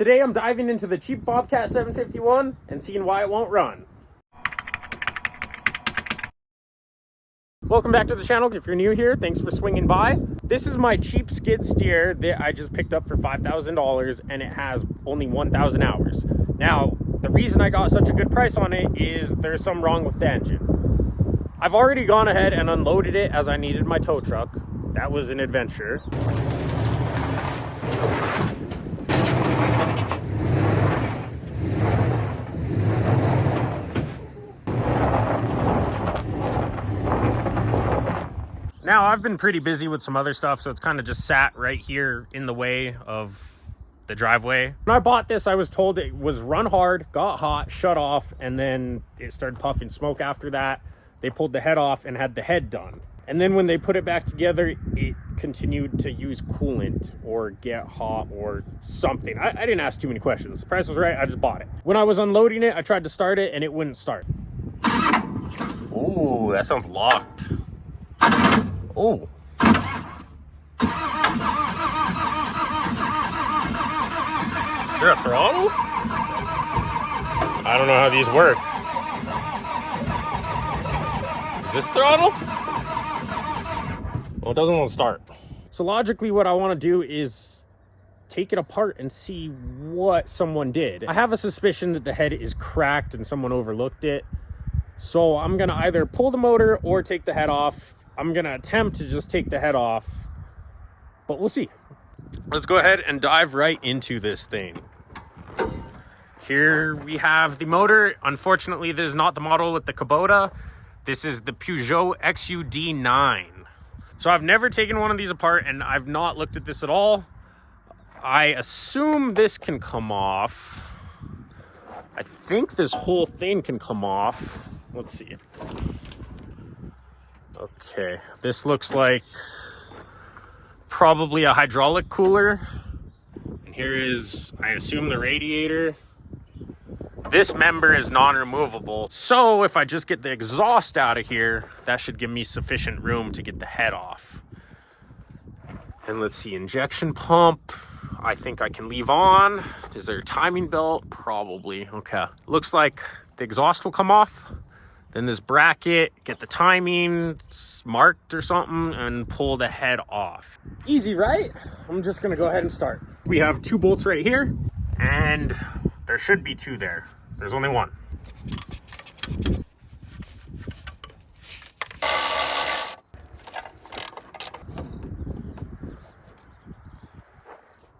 Today I'm diving into the cheap Bobcat 751 and seeing why it won't run. Welcome back to the channel. If you're new here, thanks for swinging by. This is my cheap skid steer that I just picked up for $5,000 and it has only 1,000 hours. Now, the reason I got such a good price on it is there's something wrong with the engine. I've already gone ahead and unloaded it as I needed my tow truck. That was an adventure. Now, I've been pretty busy with some other stuff, so it's kind of just sat right here in the way of the driveway. When I bought this, I was told it was run hard, got hot, shut off, and then it started puffing smoke after that. They pulled the head off and had the head done. And then when they put it back together, it continued to use coolant or get hot or something. I didn't ask too many questions. The price was right, I just bought it. When I was unloading it, I tried to start it and it wouldn't start. Ooh, that sounds locked. Oh. Is there a throttle? I don't know how these work. Is this throttle? Well, it doesn't want to start. So logically, what I want to do is take it apart and see what someone did. I have a suspicion that the head is cracked and someone overlooked it. So I'm going to either pull the motor or take the head off. I'm going to attempt to just take the head off, but we'll see. Let's go ahead and dive right into this thing. Here we have the motor. Unfortunately, this is not the model with the Kubota. This is the Peugeot XUD9. So I've never taken one of these apart and I've not looked at this at all. I assume this can come off. I think this whole thing can come off. Let's see. Okay, this looks like probably a hydraulic cooler. And here is, I assume, the radiator. This member is non-removable. So if I just get the exhaust out of here, that should give me sufficient room to get the head off. And let's see, injection pump. I think I can leave on. Is there a timing belt? Probably. Okay. Looks like the exhaust will come off. Then this bracket, get the timing marked or something, and pull the head off. Easy, right? I'm just gonna go ahead and start. We have 2 bolts right here, and there should be 2 there. There's only 1.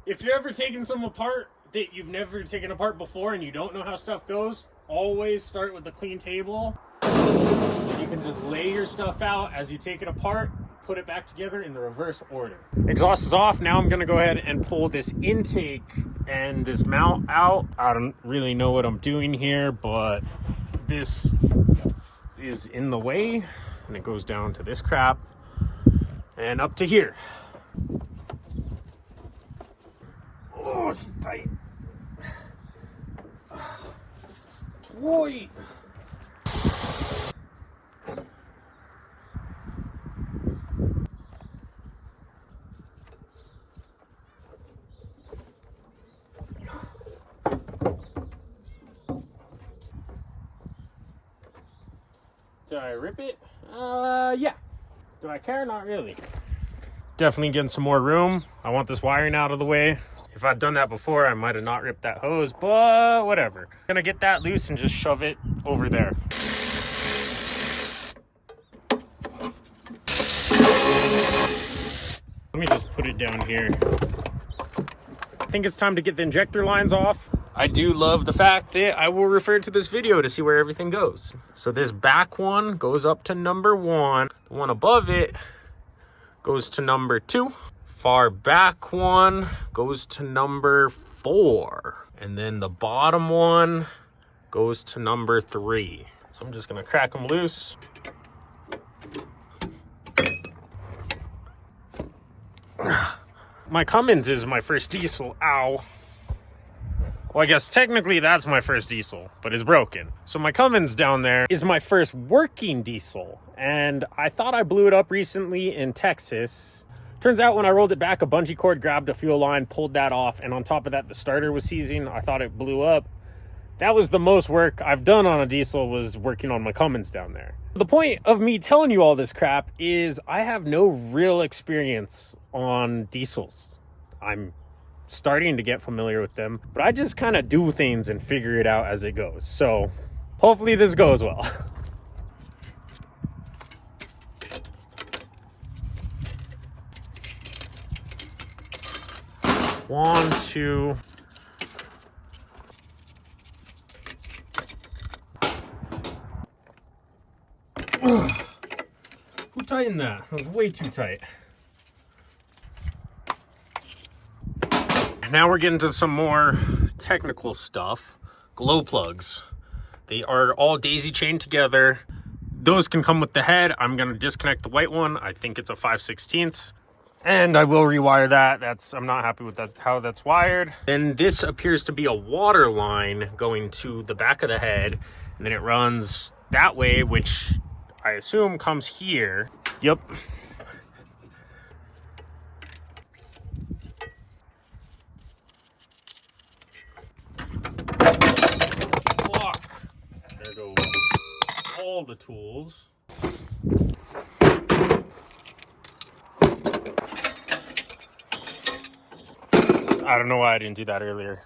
If you're ever taking some apart that you've never taken apart before and you don't know how stuff goes, always start with a clean table. You can just lay your stuff out as you take it apart, put it back together in the reverse order. Exhaust is off. Now I'm going to go ahead and pull this intake and this mount out. I don't really know what I'm doing here, but this is in the way and it goes down to this crap and up to here. Oh, it's tight. Boy. Did I rip it? Yeah. Do I care? Not really. Definitely getting some more room. I want this wiring out of the way. If I'd done that before, I might have not ripped that hose, but whatever. I'm gonna get that loose and just shove it over there. Let me just put it down here. I think it's time to get the injector lines off. I do love the fact that I will refer to this video to see where everything goes. So this back one goes up to number 1. The one above it goes to number 2. Far back one goes to number 4. And then the bottom one goes to number 3. So I'm just gonna crack them loose. My Cummins is my first diesel. Ow. Well, I guess technically that's my first diesel, but it's broken. So my Cummins down there is my first working diesel. And I thought I blew it up recently in Texas Turns out when I rolled it back, a bungee cord grabbed a fuel line, pulled that off, and on top of that, the starter was seizing. I thought it blew up. That was the most work I've done on a diesel, was working on my Cummins down there. The point of me telling you all this crap is I have no real experience on diesels. I'm starting to get familiar with them, but I just kind of do things and figure it out as it goes. So hopefully this goes well. One, two. Who tightened that? That was way too tight. Now we're getting to some more technical stuff. Glow plugs. They are all daisy chained together. Those can come with the head. I'm going to disconnect the white one. I think it's a 5/16. And I will rewire that. I'm not happy with that, how that's wired. Then this appears to be a water line going to the back of the head. And then it runs that way, which I assume comes here. Yep. Block. There go all the tools. I don't know why I didn't do that earlier.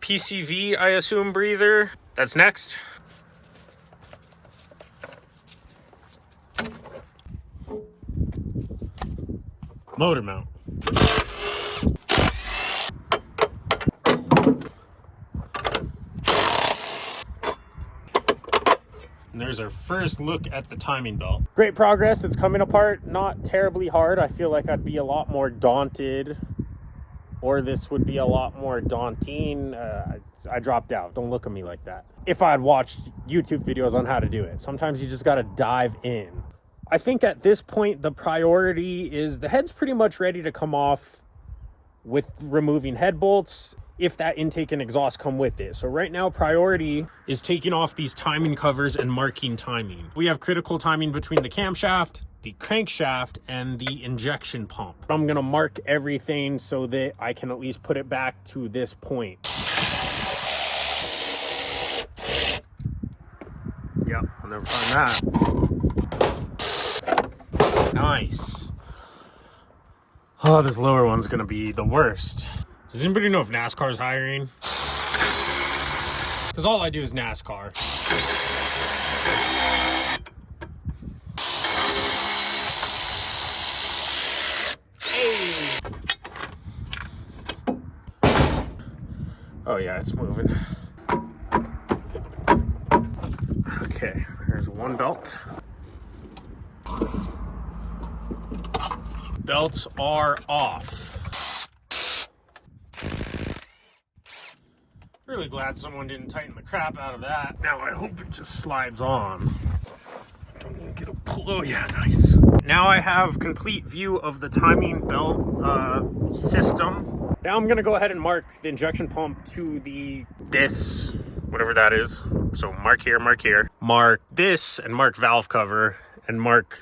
PCV, I assume, breather. That's next. Motor mount. And there's our first look at the timing belt. Great progress. It's coming apart. Not terribly hard. I feel like I'd be a lot more daunted, or this would be a lot more daunting. I dropped out. Don't look at me like that. If I had watched YouTube videos on how to do it. Sometimes you just got to dive in. I think at this point, the priority is the head's pretty much ready to come off with removing head bolts, if that intake and exhaust come with it. So right now, priority is taking off these timing covers and marking timing. We have critical timing between the camshaft, the crankshaft, and the injection pump. I'm gonna mark everything so that I can at least put it back to this point. Yep, I'll never find that. Nice. Oh, this lower one's gonna be the worst. Does anybody know if NASCAR's hiring? Because all I do is NASCAR. Hey! Oh yeah, it's moving. Okay, there's one belt. Belts are off. Really glad someone didn't tighten the crap out of that. Now I hope it just slides on. Don't even get a pull. Oh yeah, nice. Now I have complete view of the timing belt system. Now I'm gonna go ahead and mark the injection pump to this, whatever that is. So mark here, mark this, and mark valve cover, and mark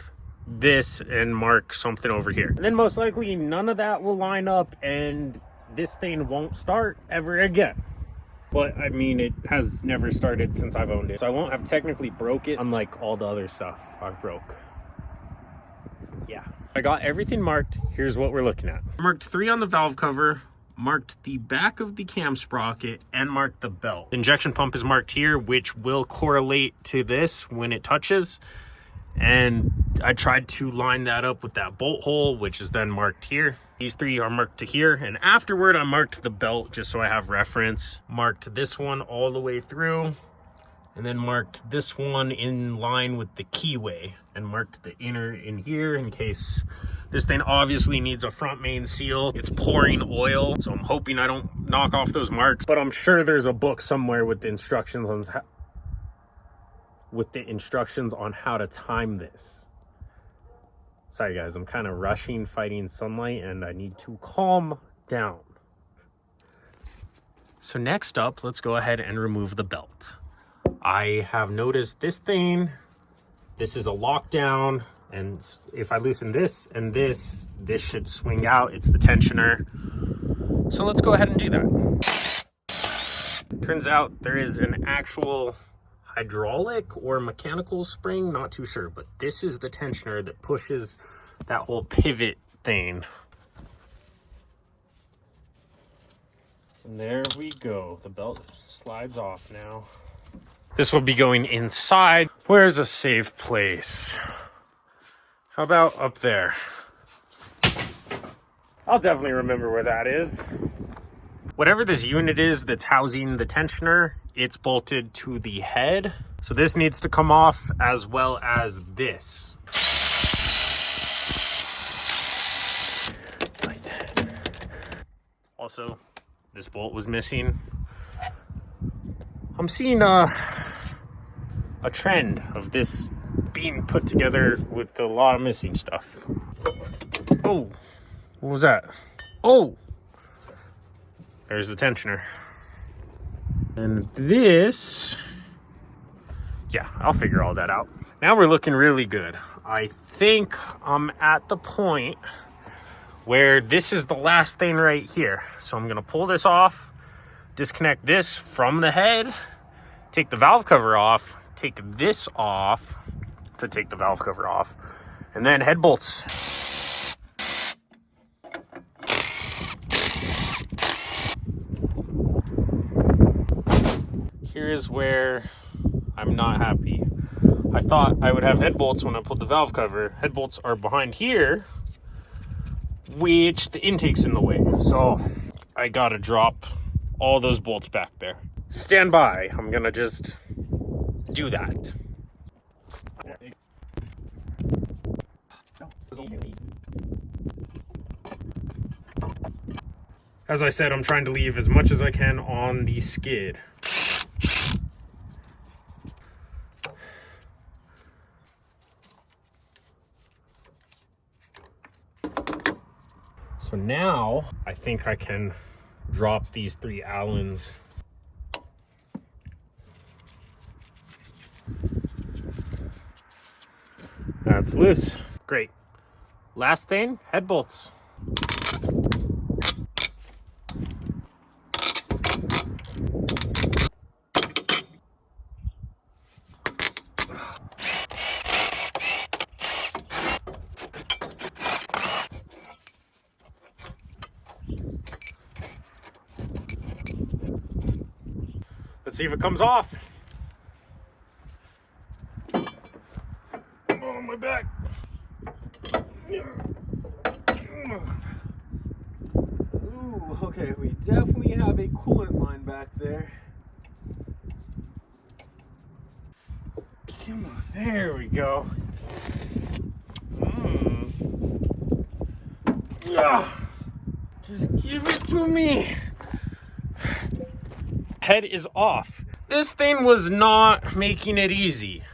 this, and mark something over here. And then most likely none of that will line up, and this thing won't start ever again. But I mean, it has never started since I've owned it. So I won't have technically broke it, unlike all the other stuff I've broke. Yeah. I got everything marked. Here's what we're looking at. Marked 3 on the valve cover, marked the back of the cam sprocket, and marked the belt. The injection pump is marked here, which will correlate to this when it touches. And I tried to line that up with that bolt hole, which is then marked here. These 3 are marked to here, and afterward I marked the belt just so I have reference. Marked this one all the way through, and then marked this one in line with the keyway, and marked the inner in here in case this thing obviously needs a front main seal. It's pouring oil, so I'm hoping I don't knock off those marks, but I'm sure there's a book somewhere with the instructions on how to time this. Sorry guys, I'm kind of rushing, fighting sunlight, and I need to calm down. So next up, let's go ahead and remove the belt. I have noticed this thing, this is a lockdown, and if I loosen this and this should swing out. It's the tensioner. So let's go ahead and do that. Turns out there is an actual hydraulic or mechanical spring, not too sure, but this is the tensioner that pushes that whole pivot thing. And there we go. The belt slides off now. This will be going inside. Where's a safe place? How about up there? I'll definitely remember where that is. Whatever this unit is that's housing the tensioner, it's bolted to the head. So this needs to come off, as well as this. Also, this bolt was missing. I'm seeing a trend of this being put together with a lot of missing stuff. Oh, what was that? Oh, there's the tensioner. And this, yeah, I'll figure all that out. Now we're looking really good. I think I'm at the point where this is the last thing right here. So I'm gonna pull this off, disconnect this from the head, take the valve cover off, take this off to take the valve cover off, and then head bolts. Here is where I'm not happy. I thought I would have head bolts when I pulled the valve cover. Head bolts are behind here, which the intake's in the way. So I gotta drop all those bolts back there. Stand by, I'm gonna just do that. As I said, I'm trying to leave as much as I can on the skid. So now I think I can drop these 3 Allens. That's loose. Great. Last thing, head bolts. Let's see if it comes off. Oh, my back. Ooh, okay, we definitely have a coolant line back there. Come on, there we go. Just give it to me. Head is off. This thing was not making it easy.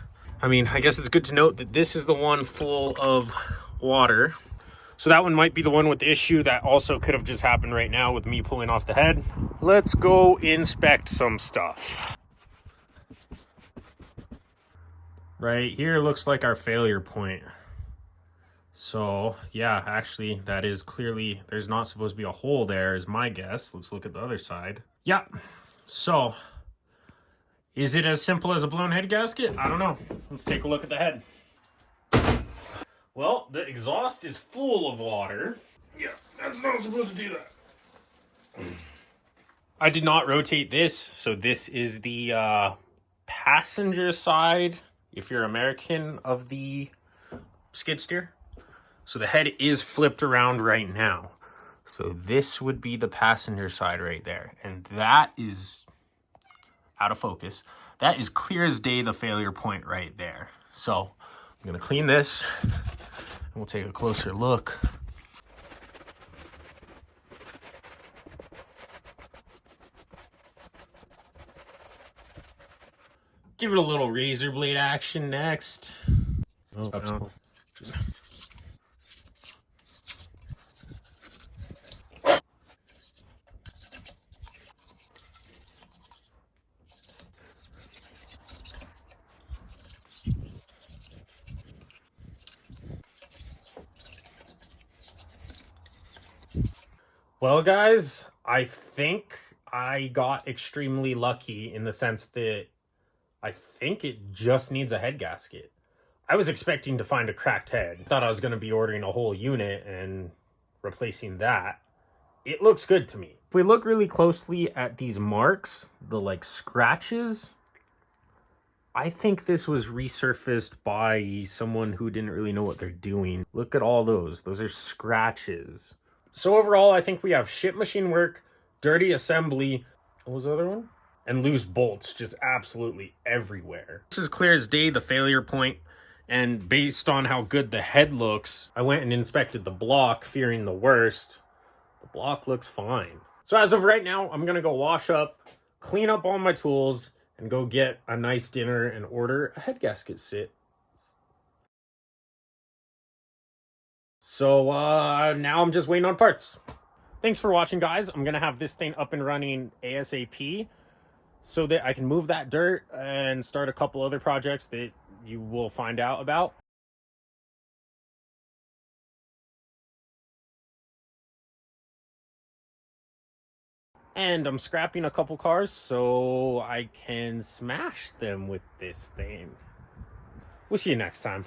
I mean, I guess it's good to note that this is the one full of water. So that one might be the one with the issue. That also could have just happened right now with me pulling off the head. Let's go inspect some stuff. Right here looks like our failure point. So yeah, actually that is clearly, there's not supposed to be a hole there is my guess. Let's look at the other side. Yeah. So, is it as simple as a blown head gasket? I don't know. Let's take a look at the head. Well, the exhaust is full of water. Yeah, that's not supposed to do that. I did not rotate this, so this is the passenger side, if you're American, of the skid steer. So the head is flipped around right now. So this would be the passenger side right there. And that is out of focus. That is clear as day the failure point right there. So I'm gonna clean this and we'll take a closer look. Give it a little razor blade action next. Oh, no. Well, guys, I think I got extremely lucky in the sense that I think it just needs a head gasket. I was expecting to find a cracked head. Thought I was going to be ordering a whole unit and replacing that. It looks good to me. If we look really closely at these marks, the like scratches, I think this was resurfaced by someone who didn't really know what they're doing. Look at all those. Those are scratches. So overall, I think we have shit machine work, dirty assembly, what was the other one? And loose bolts just absolutely everywhere. This is clear as day, the failure point. And based on how good the head looks, I went and inspected the block, fearing the worst. The block looks fine. So as of right now, I'm gonna go wash up, clean up all my tools, and go get a nice dinner and order a head gasket sit. So now I'm just waiting on parts. Thanks for watching, guys. I'm gonna have this thing up and running ASAP so that I can move that dirt and start a couple other projects that you will find out about. And I'm scrapping a couple cars so I can smash them with this thing. We'll see you next time.